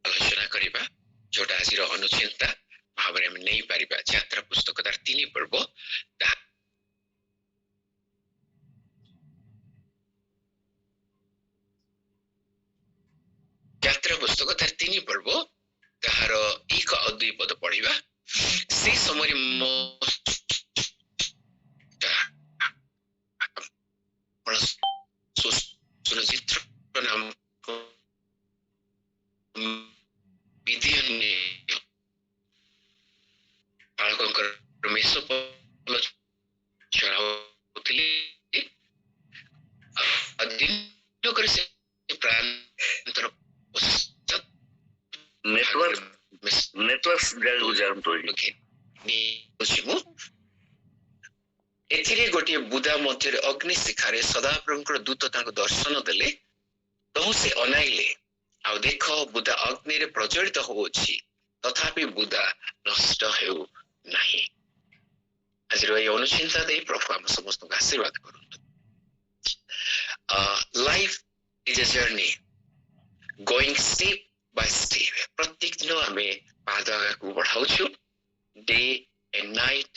आलोचना करिबा जोटा आजिर अनुचिंता भाव में नहीं पारिबा यात्रा पुस्तक तार 3 पर्व यात्रा पुस्तक तार 3 पर्व ताहार 1 और 2 पद पढ़िबा से समय मो सुचित्र नाम विधियन्ने बालकंकर मेसो पल चढ़ाउथिले अदिन करे से प्रांतर नेटवर्क जागु जानतो एथिरे गोटे बुदा मध्य अग्नि शिखारे सदाप्रभुଙ୍କର दूत ତାଙ୍କୁ ଦର୍ଶନ ଦେଲେ ତହୁ ସେ ଅନାଇଲେ ଆଉ ଦେଖ ବୁଦା ଅଗ୍ନିରେ ପ୍ରଜ୍ୱଳିତ ହୋଉଛି ତଥାପି ବୁଦା ନଷ୍ଟ ହେଉ ନାହିଁ। ଆଜିର ଏହି ଅନୁଚିନ୍ତା ଦେଇ ପ୍ରଭୁ ଆମ ସମସ୍ତଙ୍କୁ ଆଶୀର୍ବାଦ କରନ୍ତୁ। Life is a journey going step by step. ପ୍ରତ୍ୟେକ ଦିନ ଆମେ ପାଦ ଆଗକୁ ବଢାଉଛୁ। Day and night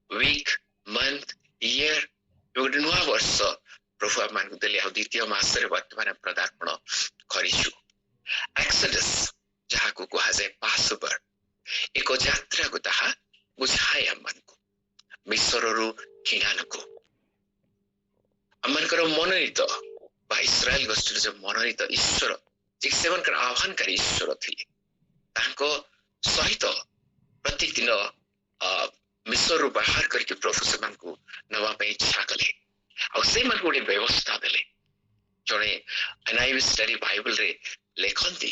week month year गोटे नुआ वर्ष प्रभु आमको देले आ द्वितीय मासरे वर्तमान पदार्पण करिछु। एक्सोडस जहाँ को कहा जाए पासओवर एक यात्रा को ताहा बुझाए आमको मिस्ररु किनान को आमनकर मनोनीत बा इस्राएल गोष्ठी जो मनोनीत ईश्वर जे सेवनकर आह्वानकारी ईश्वर थिले तांको सहित प्रत्येक दिन मिस्र बाहर करके प्रभु से नवा इच्छा कले से गोटे व्यवस्था देले जड़े एनआईवी स्टडी बाइबल रे लेखती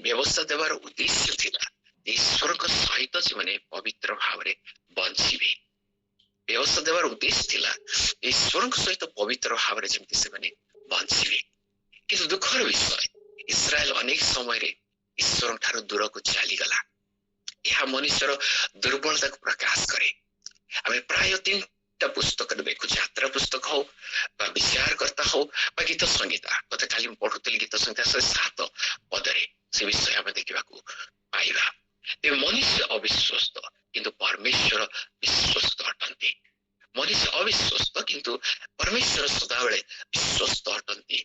व्यवस्था देवार उद्देश्य थिला ईश्वर सहित से माने पवित्र भाव रे बंचिबे। व्यवस्था देवार उद्देश्य थिला ईश्वर सहित पवित्र भाव रे जेमति से माने बंचिबे। किंतु दुखर विषय इस्राएल अनेक समय रे ईश्वर ठारो दूर को चली गला। यह मनुष्यर दुर्बलता को प्रकाश करे। आम प्राय 3टा पुस्तक देखु यात्रा पुस्तक हो विचार करता हो गीत संहिता गत काली पढ़ुली गीत संहिता 7 पदरे से विषय आम देखा पाइबा। मनुष्य अविश्वस्त किंतु परमेश्वर विश्वस्त अटंती। मनुष्य अविश्वस्त किंतु परमेश्वर सदाबले विश्वस्त अटंती।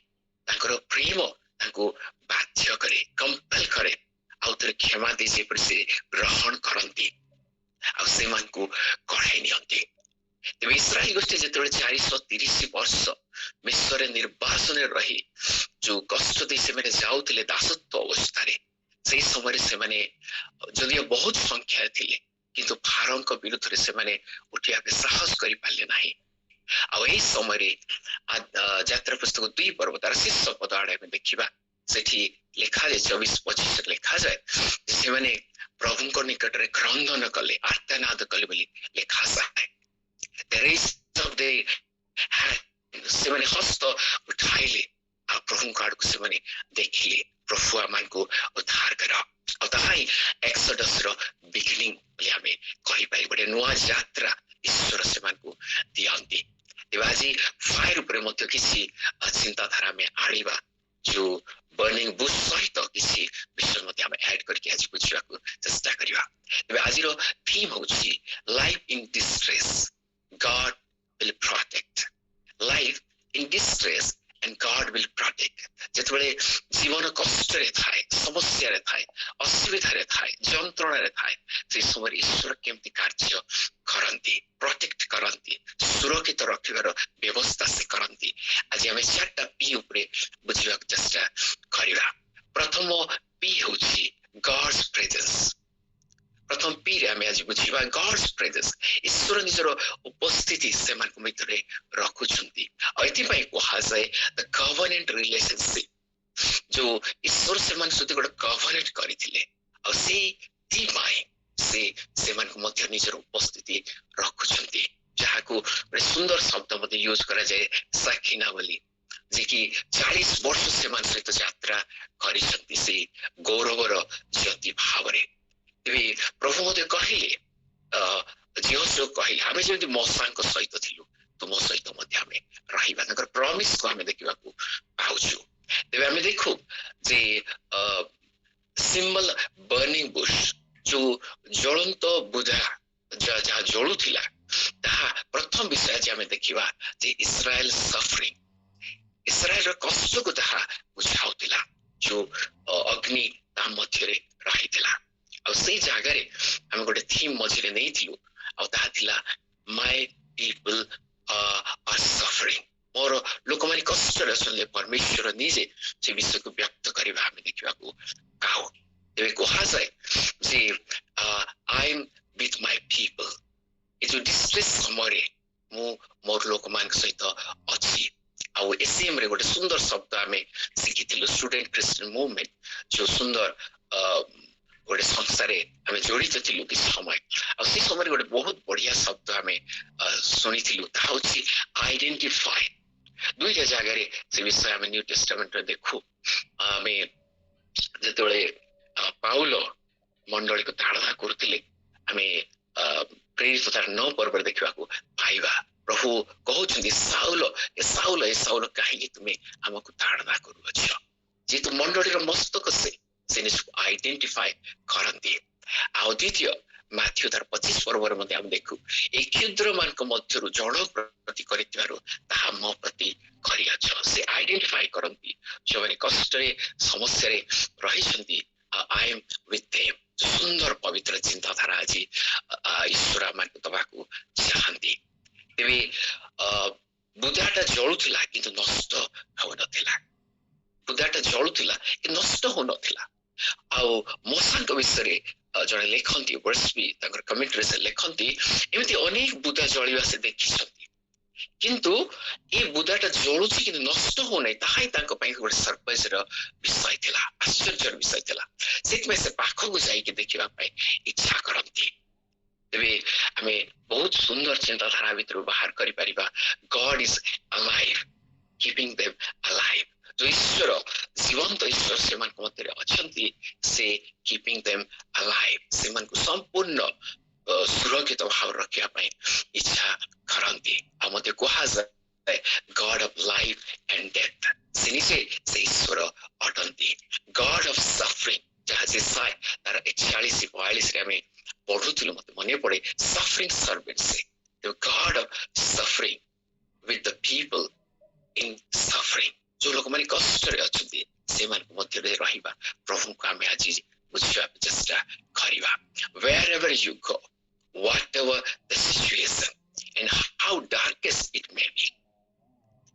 प्रेम बाध्य करे कंपेल करे आउथरे क्षमा दे से ग्रहण करती कढ़ाई नियंती। तेज इस्राएल गोष्ठी जो 430 वर्ष मिस्र निर्वासन रही जो कष्ट दे से जाऊे दासत्व अवस्था से समय से जदियो बहुत संख्या थिले किंतु फारों विरुद्ध से उठिया साहस कर पारे ना। आई समय यात्रा पुस्तक 2 पर्व तार शीर्ष पद आड़े देखा सेठी लिखा जाए 24-25 लिखा जाए से माने प्रभु निकट रे क्रंदन कले आर्तनाद कले बोली लिखा जाए। से माने हस्त उठाइले आ प्रभु आड़ को से माने देखिले प्रभु आमान को उद्धार कर एक्सोडस रो बिगिनिंग बोली हमें कहि पारि बडे नुआ यात्रा ईश्वर से मान को दियंती। आज फायर ऊपर मध्य किसी चिंताधारा में आनिबा जो बर्निंग बुश सहित किसी विषय मध्य हम ऐड करके आज बुझा चेष्टा करिवा। आज थीम होची life in distress God will protect. Life in distress and God will protect. जेतबेले जीवन कष्ट रे थाए समस्या रे थाए असुविधा रे थाए जंत्रणा रे थाए से समय ईश्वर केमती कार्य करंती प्रोटेक्ट करंती सुरक्षित रखिबार व्यवस्था से करंती। आज हम 4टा पी ऊपर बुझिबा चेष्टा करिवा। प्रथम पी होची गॉड्स प्रेजेंस। प्रथम पी रे हम आज बुझिबा गॉड्स प्रेजेंस ईश्वर निजर उपस्थिति से मान मित्र रखुछंती। एथि पई कहा जाए द कवनेंट रिलेशनशिप जो ईश्वर से मान सहित गोटे कवनेंट करथिले आ ती पाई से मान मध्य निजर उपस्थिति रखुछंती जहाँ को सुंदर शब्द मध्य यूज करा जाए साखिना बोली जे कि 40 वर्ष से मान सहित यात्रा करिसंती से गौरवर ज्योति भाव रे। प्रभु मते कहले जिहोशु कहले हमें जमी मौसा सहित थिलु तो मो सहित मध्य हमें रही प्रॉमिस को हमें देखा पाउछु तेबे हमें देखो जे सिंबल बर्निंग बुश जो ज्वलंत बुधा जहाँ जलुथिला ताहा प्रथम विषय जे हमें देखिबा जे इस्राएल सफरिंग इस्राएल कष्ट को ताहा बुझाउथिला जो अग्नि ता मध्यरे रहिथिला और से जगह रे हम गोटे थीम मझिरे नै थिलु और ताहा थिला my people are suffering more लोक माने कष्ट रसले परमेश्वर निजे से विषय को व्यक्त करिबा हमें देखिबा को काउ तेबे कहा जाय जे I am with my people ए जो डिस्ट्रेस समरे मु मोर लोक मान सहित अछि आउ एसीएम रे गोटे सुंदर शब्द हमें सिखिथिलु स्टूडेंट क्रिश्चियन मूवमेंट जो सुंदर गोटे संसार हमें जोड़ित थिलु कि समय और से समय गोटे बहुत बढ़िया शब्द हमें सुनिथिलु ता होछि आइडेंटिफाई दुईटा जगह रे से विषय हमें न्यू टेस्टामेंट रे देखु हमें जेतोले पाउलो मंडली को ताड़ना करथिले हमें प्रेरित तार 9 पर्व देखा पाइबा प्रभु कहउछन्ती साउल काहे तुमे हमकु ताड़ना करूछ जे तु मंडली रो मस्तक से निसको आइडेंटिफाई करन्ती आ द्वितीय माथ्यू तार 25 पर्व रे मध्ये हम देखु ए क्षुद्र मानक मध्यरु जण प्रति करितिबारु ताहा म प्रति करियाछ से आइडेंटिफाई करन्ती जो माने कष्ट रे समस्या रे रहिसन्ती आई एम विथ देम सुंदर पवित्र चिंताधारा आज ईश्वर मान दबाकू चाहती तेबे बुधाटा जलुथिला किंतु नष्ट हो नथिला बुधाटा जलुथिला कि नष्ट हो नथिला आउ मोसांक विषय जड़े लेखन्ती वर्षबी ताकर कमेंटरी से लेखन्ती एमिति अनेक बुधा जलिवा से देखिसन्ती किंतु ए बुधाटा जलुछि कि नष्ट हो नै ताहाई तांको पई गोटे सरप्राइज र विषय थिला आश्चर्य विषय थिला सेतमे से पाखो को जाई के देखिबा पई इच्छा करन्ती तेबे हमें बहुत सुंदर चिंताधारा भितर बाहर करि परिबा God is alive keeping them alive जो ईश्वर जीवंत ईश्वर से मन मध्य अछंती से कीपिंग देम अलाइव से मन को संपूर्ण सुरक्षित भाव रखिया पई इच्छा करन्ती आ मते कहा जाय God of life and death से ईश्वर अटंती गॉड ऑफ सफरिंग जहाँ जे साय तार 41 42 रे हमें पढुथिलु मते मने पड़े सफरिंग सर्वेंट से the God of suffering with the people in suffering जो लोक माने कष्ट रे अछंती से मन मध्य रे रहिबा प्रभु को हमें आज बुझिबा चेष्टा करिबा wherever you go whatever the situation and how darkest it may be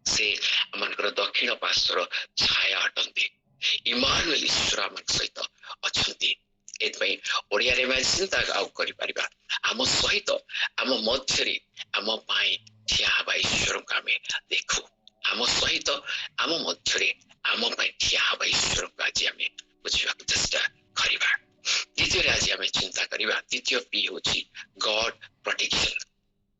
से मनकर दक्षिण पार्श्वर छाया अटंती इमानुएल ईश्वर मन सहित अछंती एतपई ओडिया रे मैं चिंता आउ करि परिबा हम सहित हम मध्य रे हम पाई ठिया हबा ईश्वर को हमें देखो हम सहित हम मध्य रे हम पाई ठिया हबा ईश्वर को आज हमें बुझिबा चेष्टा करिबा द्वितीय आज हमें चिंता करिबा द्वितीय पी होची गॉड प्रोटेक्शन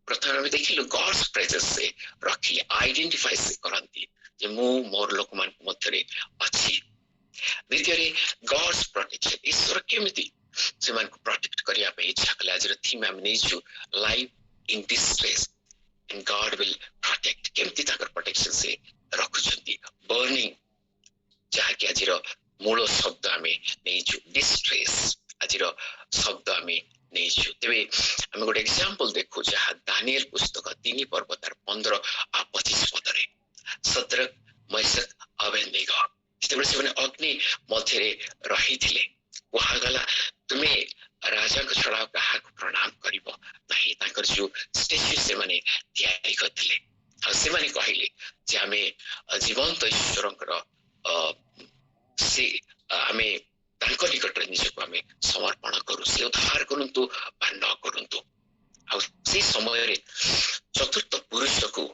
प्रथम हमें देखिलु गॉड्स प्रेजेंस से रखिले आइडेंटिफाई से करंती जे मु मोर लोक मान मध्य रे अछि द्वितीय रे गॉड्स प्रोटेक्शन ईश्वर केमिति से मन को प्रोटेक्ट करिया पे इच्छा कला आज थीम हम नेजु life in distress and God will protect केमिति ताकर प्रोटेक्शन से रखुछंती बर्निंग जहा कि आज मूल शब्द हमें नेजु डिस्ट्रेस आज शब्द हमें नेजु तेबे हम गोटे एग्जांपल देखु जहा दानिएल पुस्तक 3 पर्व तार 15 आ 25 पद रे सद्रक मैशक अबेदनेगो जेतेबे से माने अग्नि मध्य रे रहिथिले वहा गला तुमे राजा को छड़ा कहा को प्रणाम करिवो नाही ताकर जो स्टेच्यू से माने तयारी करथिले आ से माने कहिले जे हमें जीवंत ईश्वरकर से हमें तांको निकट रे निजको हमें समर्पण करू से उद्धार करंतु बा न करंतु आ से समय रे चतुर्थ पुरुष को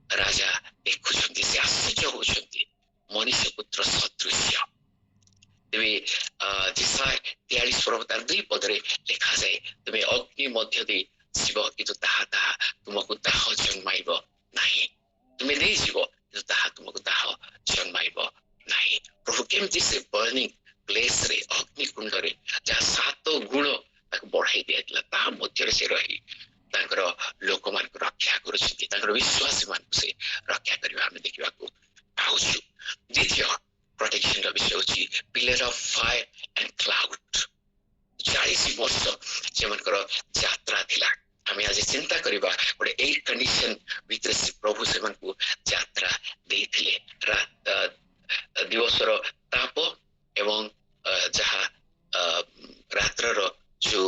राजा देखुछंती से आश्चर्य होछंती मनुष्य पुत्र सदृश्य तेबे जिसाय 43 पर्व तार 2 पद रे लिखा जाय तुमे अग्नि मध्य दे जीव किंतु ताहा ताहा तुमको दाह जन्माइब नाही तुमे दे जीव किंतु ताहा तुमको दाह जन्माइब नाही प्रभु केमति से बर्निंग प्लेस रे अग्नि कुंड रे जहाँ 7 गुण ताक बढ़ाई दिया ता मध्य से रही तांकर लोक मान को रक्षा करूछंती तांकर विश्वासी मानकु से रक्षा करिबा हामी देखिबाकु पाउँछु। द्वितीय प्रोटेक्शन र विषय होची pillar of fire and cloud. 40 वर्ष जेमनकर यात्रा थिला। हामी आज चिंता करिबा गोटे एयर कंडीशन भित्र से प्रभु सेमनकु यात्रा देथिले। रात दिवसर ताप एवं जहाँ रात्रर जो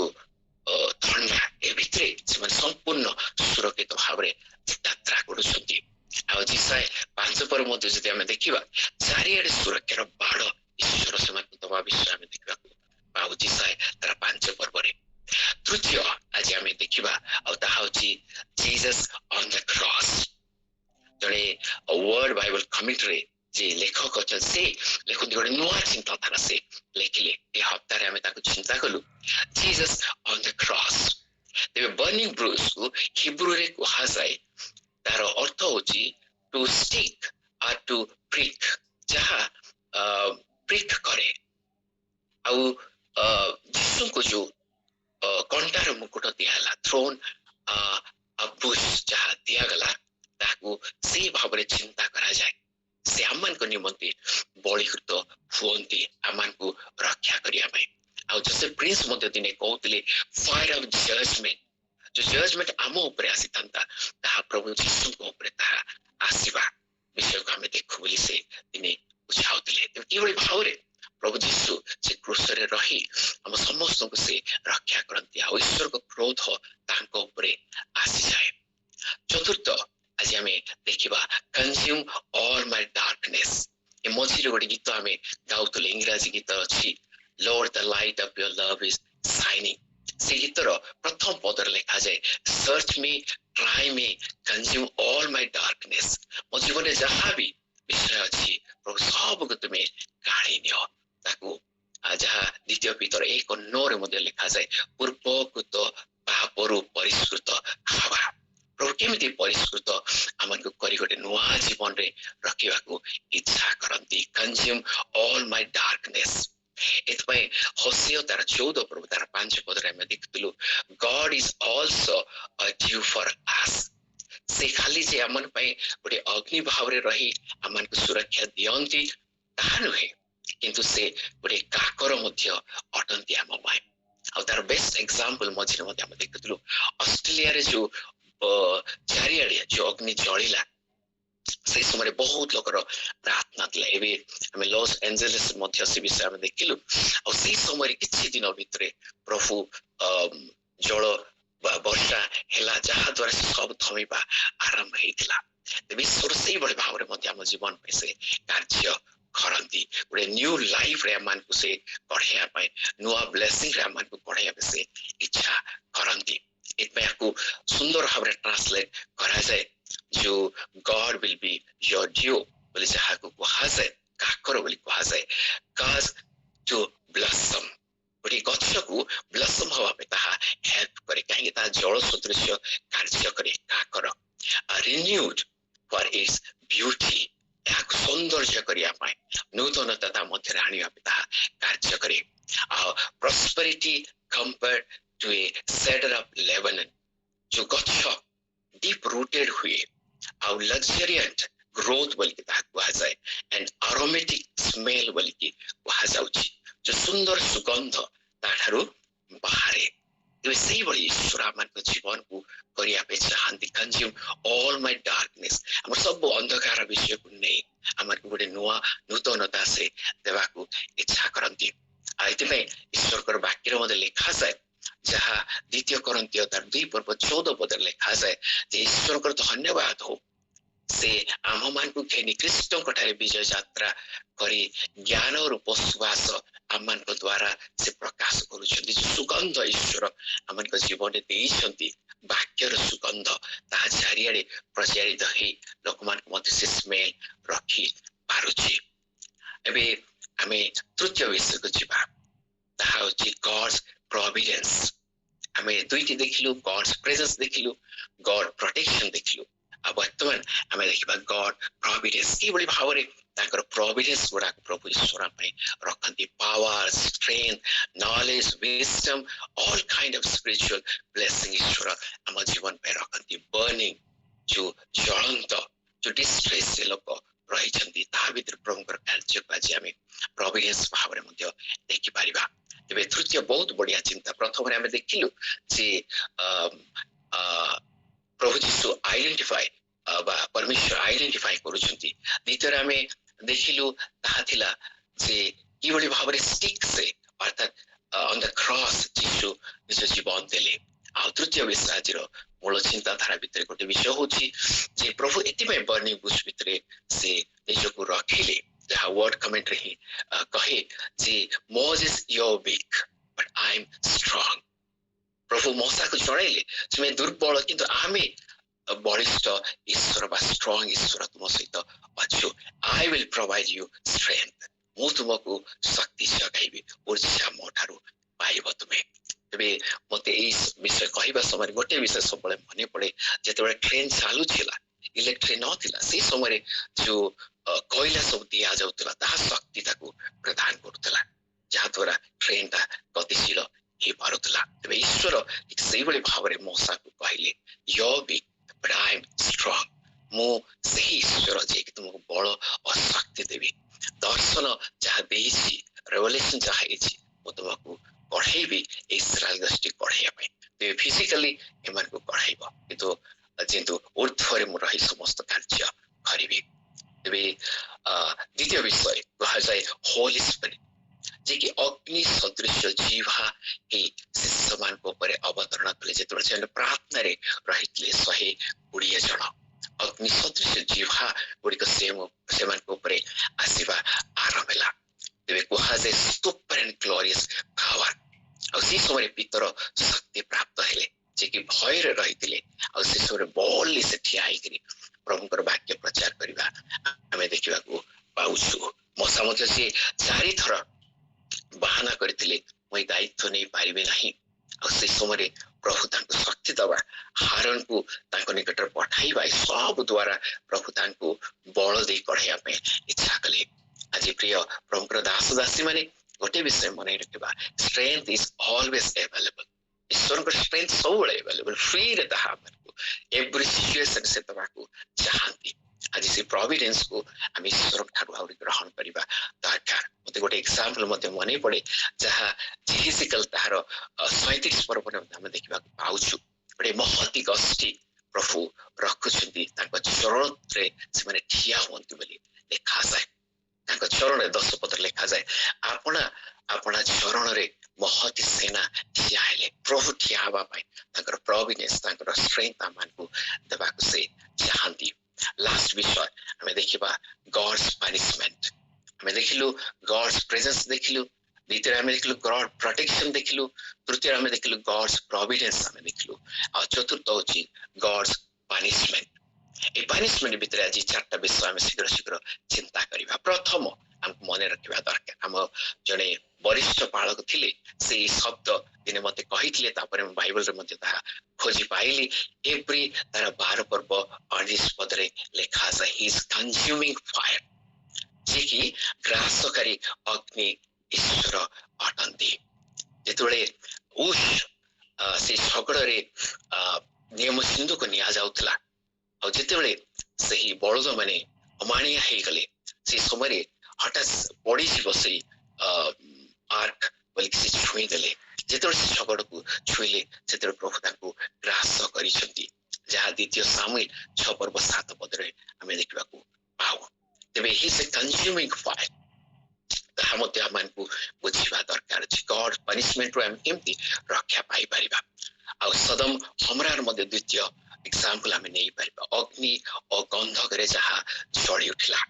ठंडा ए भित्रे सेमन संपूर्ण सुरक्षित भावरे यात्रा करुछन्ति। आ जिसाय 5 पर मध्ये जदि हामी देखिबा चारिआडे सुरक्षार बाड ईश्वर सेमनकु दबा विषय हामी देखिबाकु पाउ जिसाय तर 5 पर्वरे। तृतीय आज हामी देखिबा आ ताहा होची जीसस ऑन द क्रॉस। जणे वर्ड बाइबल कमेंटरी जे लेखक अछन से लेखक गोटे नुआ चिंताधारा से लेखिले। ए हप्तारे हामी ताको चिंता कलु जीसस ऑन द क्रॉस। तेबे बर्निंग ब्रुस को हिब्रू रे कुहा जाय तार अर्थ होची टू स्टिक और टू प्रिक, जहाँ प्रिक करे। आउ जीसु को जो कंटार मुकुट दियाला थ्रोन अ बुश जहाँ दियागला ताकू से भावरे चिंता करा जाए। से आमान को निमंते बलिकृत हुअन्ति आमान को रक्षा करिया भाई। आउ जैसे प्रिंस मध्य दिने कहउतले फायर ऑफ जजमेंट, जो जजमेंट आमो ऊपर आसीथंता ताहा प्रभु जीसु को ऊपर ताहा आसीबा विषय को हमें देखु बोली से दिने बुझाउतले। केवल भावरे प्रभु जीसु से क्रूस रे रही हम समस्त को से रक्षा करंती। आ ईश्वर को क्रोध तांको ऊपर आसी जाए। चतुर्थ आज हमें देखिबा कंज्यूम ऑल माय डार्कनेस। ए मझिरे गोटे गीत हमें गाउतले इंग्रजी गीत अछि Lord the light of your love is shining. से गीतर प्रथम पदर लेखा जाए search me try me consume all my darkness. मो जीवन में जहाँ भी विषय अछि प्रभु सब को तुम्हें काढ़ी नियो ताकू जहाँ द्वितीय पीतर 1:9 मध्ये लेखा जाए पूर्वकृत पापरु परिष्कृत हवा। प्रभु केमिति परिष्कृत आमको करी गोटे नुआ जीवन रे रखिबाकू इच्छा करंती। Consume all my darkness. एतपय होसिया तार 14 प्रभु तार 5 पदरे हम देखतलु God is also a dew for us. से खाली जे आमन पय गोटे अग्नि भावरे रही आमन को सुरक्षा दियंती ताहा नुहे, किंतु से गोटे काकर मध्य अटंती आम पाए। आ तार बेस्ट एग्जांपल मझिरे मध्य हम देखतलु ऑस्ट्रेलिया रे जो चारिआडे जो अग्नि जलिला से समय बहुत लोकर प्रार्थना थिला। एबे हमें लॉस एंजेलिस मध्य से विषय में देखिलु और से समय किछि दिन भितरे प्रभु जल वर्षा हेला जहा द्वारा सब थमिबा आरंभ हेतिला। तेबे सरसई बडे भावरे मध्य हम जीवन पे से कार्य करंती। गोटे न्यू लाइफ रे मान को से पढ़िया पाए नुआ ब्लेसिंग रे मान को पढ़िया पे से इच्छा करंती। इतमे को सुंदर भावरे ट्रांसलेट करा जाए जो God will be your due बोले जहाँ को कहा जाए काकर बोली कहा जाए काज टू ब्लसम। गोटे गछ को ब्लसम हवा पे ताहा हेल्प करे कहीं ता जल सदृश कार्य करे काकर। रिन्यूड फॉर इट्स ब्यूटी, याक सौंदर्य करिया पाए नूतनता मध्य आनिया पे ताहा कार्य करे। Prosperity compared to a cedar of Lebanon, जो गछ डीप रूटेड हुए और लग्जरियंट ग्रोथ बोल के कहा जाए एंड अरोमेटिक स्मेल बोल के कहा जाउची, जो सुंदर सुगंध ताठारु बाहरे। तो सही बड़ी ईश्वर मान को जीवन को करिया पे चाहती। कंज्यूम ऑल माय डार्कनेस, हम सब अंधकार विषय को नहीं हमर को गोटे नुआ नूतनता से देवा को इच्छा करंती। आइते में ईश्वर कर वाक्य मध्ये लिखा जाए जहाँ द्वितीय कोरिन्थियो 2:14 पद लिखा जाए जे ईश्वर को धन्यवाद हो से आम मान को घेनी कृष्ण कठारे विजय यात्रा करी ज्ञान और विश्वास आम मान को द्वारा से प्रकाश करूछन्ती। जो सुगंध ईश्वर आम मान को जीवन में देइछन्ती वाक्यर सुगंध ता चारिआडे प्रचारित हे लोक मान को मध्य से स्मेल रखी पारुछि। एबे हमें तृतीय विषय को जीवा ताहा होछि गॉड्स प्रोविडेंस। हमें दुईटी देखिलु गॉड्स प्रेजेंस देखिलु गॉड प्रोटेक्शन देखिलु। अब वर्तमान हमें देखिबा गॉड प्रोविडेंस की बड़ी भावरे ताकर प्रोविडेंस गुडा प्रभु ईश्वर पे रखंती। Power strength knowledge wisdom all kind of spiritual blessing ईश्वर हम जीवन पे रखंती। बर्निंग जो ज्वलंत जो डिस्ट्रेस से लोक रही ता भीतर प्रभुकर कार्य को आज आम प्रोविडेंस भाव में देखि पारिबा। तेबे तृतीय बहुत बढ़िया चिंता प्रथम आम देखिलु जे प्रभु जीशु आइडेंटिफाई परमेश्वर आइडेंटिफाई करुछंती। द्वितीय आम देखिलु ताहा थिला जे किभଳି भाବରେ स्टिक से अर्थात ऑन द क्रॉस जीशु निज जीवन देले। आ तृतीय विषय आज मूल चिंताधारा भितर गोटे विषय होची जे प्रभु एतिपय बर्निंग बुश भितर से निजको रखिले जहाँ वर्ड कमेंट रही कहे जे Moses you're weak but I am strong. प्रभु मूसा को जणाइले तुमे दुर्बल किंतु आमे बलिष्ठ ईश्वर बा स्ट्रांग ईश्वर तुम सहित अच्छु। I will provide you strength मु तुमको शक्ति जगाइबी ऊर्जा मो ठारू पाइब तुमे। तेबे मते एई विषय कहबा समय गोटे विषय सब मने पड़े जेतेबे ट्रेन चालू थिला इलेक्ट्रिक न थिला से समय जो कोयला सब दिया जाउतला ताहा शक्ति ताकू प्रदान करूतला जहा द्वारा ट्रेन ता गतिशील हे पारुतला। तेबे ईश्वर एक सही बळे भावरे मूसा को कहले you're weak but I am strong मु सही ईश्वर जे कि तुमको बल और शक्ति देबी। दर्शन जहा देइछि रेवलेशन जहा हेछि मु तुमको पढ़ेबी इस्राएल दृष्टि पढ़ाइया पे तेबे फिजिकली एमान को पढ़ाइबो किंतु जेतु ऊर्ध्वरे मु रही समस्त कार्य करिबी। तेबे द्वितीय विषय कहा जाए होली स्पिरिट जे कि अग्नि सदृश जीवा हे शिष्यमान को ऊपर अवतरण कले जेतबे से प्रार्थना रे रहितले 120 जण अग्नि सदृश जीवा गुड़िक सेमान को ऊपर आसीबा आरंभ होला। तेबे कहा जाए सुपर एंड ग्लोरियस पावर सी समय पितर शक्ति प्राप्त हेले जे कि भय रही से समय बोल्ली से ठिया होकर प्रभुकर वाक्य प्रचार करवा आम देखा पाऊँ। मशा मत सी 4 थर बाहाना करते मुई दायित्व नहीं पारिबे नहीं से समय प्रभु तांको शक्ति दबा हारण को निकट पठाइबा सब द्वारा प्रभु तांको बल दे कढ़ाइया इच्छा कले। आज प्रिय प्रभुकर दास दासी माने गोटे विषय मन रखा स्ट्रेंथ इज ऑलवेज अवेलेबल। ईश्वर को स्ट्रेंथ सब अवेलेबल फ्री रे ताहा एवरी सिचुएशन से तबाको चाहती। आज से प्रोविडेंस को आम ईश्वर ठारू आउरी ग्रहण करबा दरकार। मते गोटे एग्जांपल मते मने पड़े जहा जेहिसिकल ताहार 37 पर्व ने हम देखबा पाउछु गोटे महती गष्टि प्रभु रखुछंती तांको चरण रे से माने ठिया होंती बोली लिखा जाए। तांको चरण रे 10 पत्र लिखा जाए आपना आपना चरण रे महती सेना ठिया हेले प्रभु ठिया हवा पाए तांकर प्रोविडेंस तांकर स्ट्रेंथ आमानकु देबाकु से चाहंती। लास्ट विषय हमें देखिबा गॉड्स पनिशमेंट हमें देखिलु गॉड्स प्रेजेंस देखिलु द्वितीय हमें देखिलु गॉड प्रोटेक्शन देखिलु तृतीय हमें देखिलु गॉड्स प्रोविडेंस हमें देखिलु और चतुर्थ होची गॉड्स पनिशमेंट। ए पनिशमेंट भीतर आज 4टा विषय हमें शीघ्र शीघ्र चिंता करिबा। प्रथम हमको मन रखिबा दरकार हम जने वरिष्ठ पालक थिले से शब्द दिने मते कहिथिले तापरे बाइबल रे मते ता खोजी पाइली एवरी तार 12 पर्व 19 पद रे लिखा है ही इज कंज्यूमिंग फायर जे कि ग्रासकारी अग्नि ईश्वर अटंती। जेतुळे उस से झगड़ रे नियम सिंधु को निया जाउतला और जेतुळे सही बळद माने अमानिया हे गले से समय हठात पड़ी बसई आर्क बोल से छुई देले जेतुळे से झगड़ को छुईले से प्रभु ताको ग्रास करिसंती जहा द्वितीय सामुएल 6 पर्व 7 पद रे हमें देखबा को पाऊ। तबे ही से कंज्यूमिंग फायर ताहा मते हमनकु बुझिबा दरकार अछि गॉड पनिशमेंट रो हम केमती रक्षा पाई परिबा। आ सदम हमरार मध्य द्वितीय एग्जांपल हमें नहीं परिबा अग्नि और गंधक रे जहा जळी उठला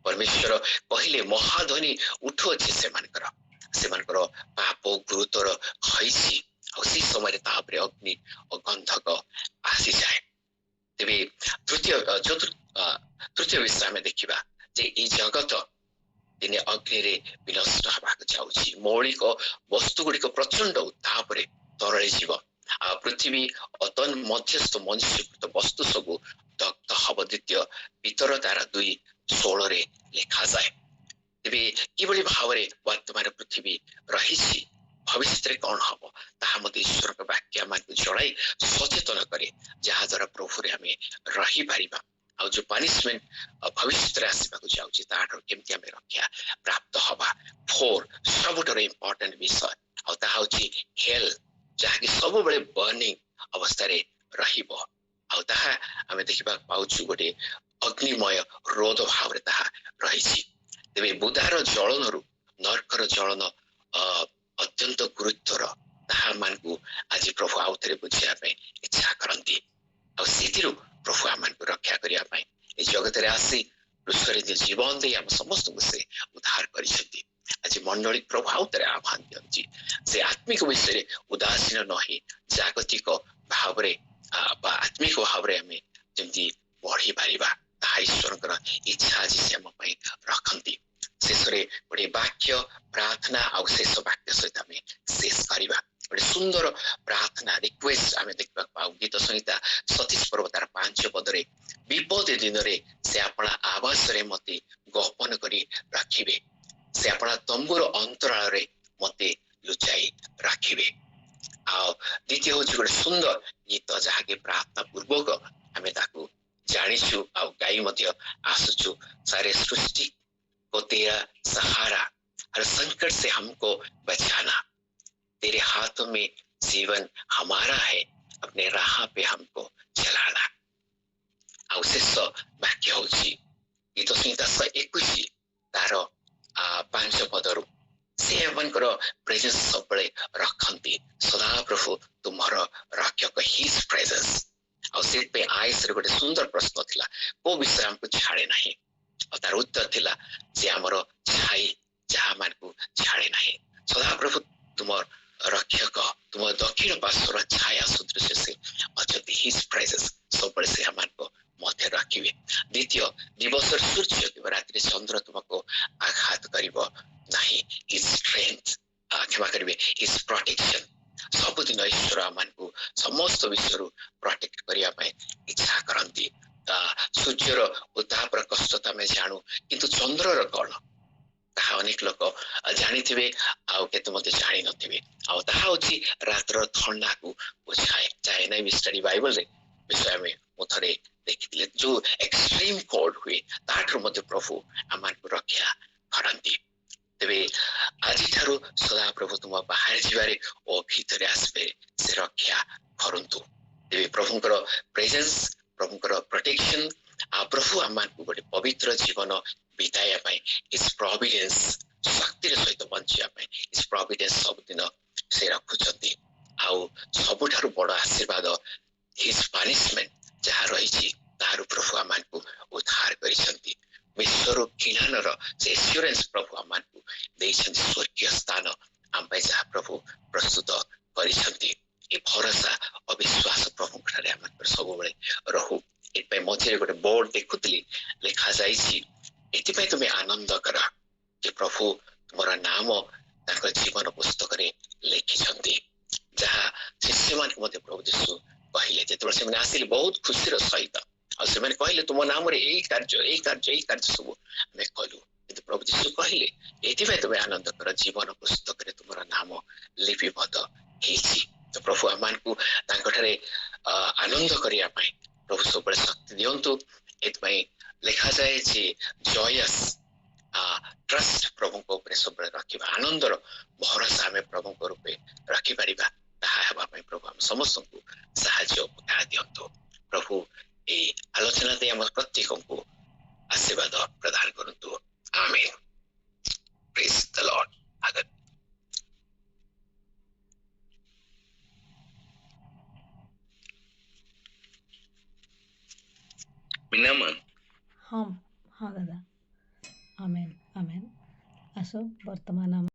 परमेश्वर पहिले महाध्वनि उठो अछि सेमानकर पाप गुरुतर हईसी उसी समय तापरे अग्नि और गंधक आसी जाए। तेबे तृतीय विषय में देखिबा जे ई जगत दिने अग्नि रे विनष्ट हबाक जाउछि मौलिक वस्तु गुड़िक प्रचंड उत्ताप रे तरळे जीव आ पृथ्वी अतन मध्यस्थ मनुष्यकृत वस्तु सब दग्ध हब। द्वितीय पितर तारा 2:16 रे लिखा जाए। तेबे किबळी भावरे वर्तमान पृथ्वी रहिछि भविष्य कौन हम ताहा ईश्वर वाक्य आम जड़ाई सचेतन करे जहाँ द्वारा प्रभु रे आमे रही पारिबा आ जो पनिशमेंट भविष्य आसवा जाऊँगी केमती आम रक्षा प्राप्त हवा 4 सबुठार इम्पोर्टेंट विषय हेल जहाँकि सब बेले बर्निंग अवस्था रहिबो आ ताहा आमे देखिबा पाउछु गोटे अग्निमय रोध भाव रे ताहा रहिछि तेबे बुधार जळनरु नरकर जळन अत्यंत गुरुत्वर ताहा मानकु आज प्रभु आउथरे बुझिया पे इच्छा करंती आ सेतिरु प्रभु आमानकु रक्षा करिया पे ए जगत रे आसी पृष्ठरे जे जीवन दे हम समस्त से उद्धार करिसंती आज मंडली प्रभु आउथरे आह्वान दियंती से आत्मिक विषय उदासीन नहे जागतिक भाव रे बा आत्मिक भाव रे हमें जेमती बढ़ी पारिबा ताहा ईश्वरकर इच्छा आज से हम पई रखंती शेषरे गोटे वाक्य प्रार्थना आ शेष वाक्य सहित आम शेष करवा गोटे सुंदर प्रार्थना रिक्वेस्ट आम देखा पाऊ गीत संहिता 37 पर्व तार 5 पदरे विपद दिन से अपना आवास रे मते गोपन करी रखिबे से अपना तंबुर अंतराल रे मते लुचाई रखिबे आ द्वितीय हूँ गोटे सुंदर गीत जहाँकि प्रार्थना पूर्वक आम ताकू जानिछु आ गाई मध्य आसुछु सारे सृष्टि को तेरा सहारा हर संकट से हमको बचाना तेरे हाथों में जीवन हमारा है अपने राह पे हमको चलाना शेष वाक्य हूँ गीत संहिता 121 तार 5 पदरु से एमनकर प्रेजेंस सब रखती सदा प्रभु तुम्हार रक्षक हिज प्रेजेंस आ से पे आइस रे गोटे सुंदर प्रश्न थिला को विषय हमको छाड़े नहीं और तार उत्तर थिला जे हमर छाई जहाँ मानकु छाड़े नहीं सदा प्रभु तुम रक्षक तुम दक्षिण पार्श्वर छाया सदृश से अछति हिज प्रेजेंस सब से हमको मध्य रखिबे द्वितीय दिवस सूर्य कि रात्रि चंद्र तुमको आघात करिवो नहीं हिज स्ट्रेंथ क्षमा करिवे हिज प्रोटेक्शन सबुदिन ईश्वर आमको समस्त विषय प्रोटेक्ट करिया पाए इच्छा करंती सूर्यर उतापर कष्ट तो आम जानू किंतु चंद्रर कौन ताहा अनेक लोक जानी आते मत जानी नथिबे रातर ठंडा को बुझाए चाहे ना भी स्टडी बाइबल रे विषय में मुथरे देखिले जो एक्सट्रीम कोल्ड हुए ताठर मध्य प्रभु आमको रक्षा करंती तेबे आज ठारू सदा प्रभु तुम बाहर जीवारे ओ भीतर आसबे से रक्षा करंतु तेबे प्रभुकर प्रेजेंस प्रभुकर प्रोटेक्शन आ प्रभु आमको गोटे पवित्र जीवन बिताया पाए इस प्रोविडेंस शक्ति सहित बंचिया पाए इस प्रोविडेंस सब दिन से रखुचंती आउ सबुठारु बड़ आशीर्वाद हिज पनिशमेंट जहाँ रही तार प्रभु आमको उद्धार करिसंती विश्वर किनानर से एश्योरेंस प्रभु आमको देइसंती स्वर्गीय स्थान आम जहाँ प्रभु प्रस्तुत करिसंती ए भरोसा अविश्वास प्रभु ठारे आम सब रहू ए मझे गोटे बोर्ड देखुली लिखा जाइछि एतिपై तुम्हें आनंद कर जे प्रभु तुमरा नाम ताकर जीवन पुस्तक रे लिखिछंती जहाँ शिष्य मान मते प्रभु यीशु कहले जेतबे से माने आसिले बहुत खुशी रो सहित आ से माने कहले तुम नाम रे एई कार्य सब हमें कलु किंतु प्रभु यीशु कहले एतिपై तुम्हें आनंद कर जीवन पुस्तक रे तुमरा नाम लिपिबद्ध हेछि तो प्रभु आमानकु तांकठारे आनंद करिया पई प्रभु सब शक्ति दियंतु एतिपై लिखा जाए जे जॉयस ट्रस्ट प्रभु को ऊपर सब रखिबा आनंदर भरोसा आमे प्रभु को रूपे रखि परिबा ताहा हेबा पई प्रभु हम समस्त को सहायता उपकार दियंतु प्रभु ए आलोचना दे हम प्रत्येक को आशीर्वाद प्रदान करंतु आमेन प्रेज द लॉर्ड बिनामन हाँ हाँ दादा आमेन आमेन आसो वर्तमान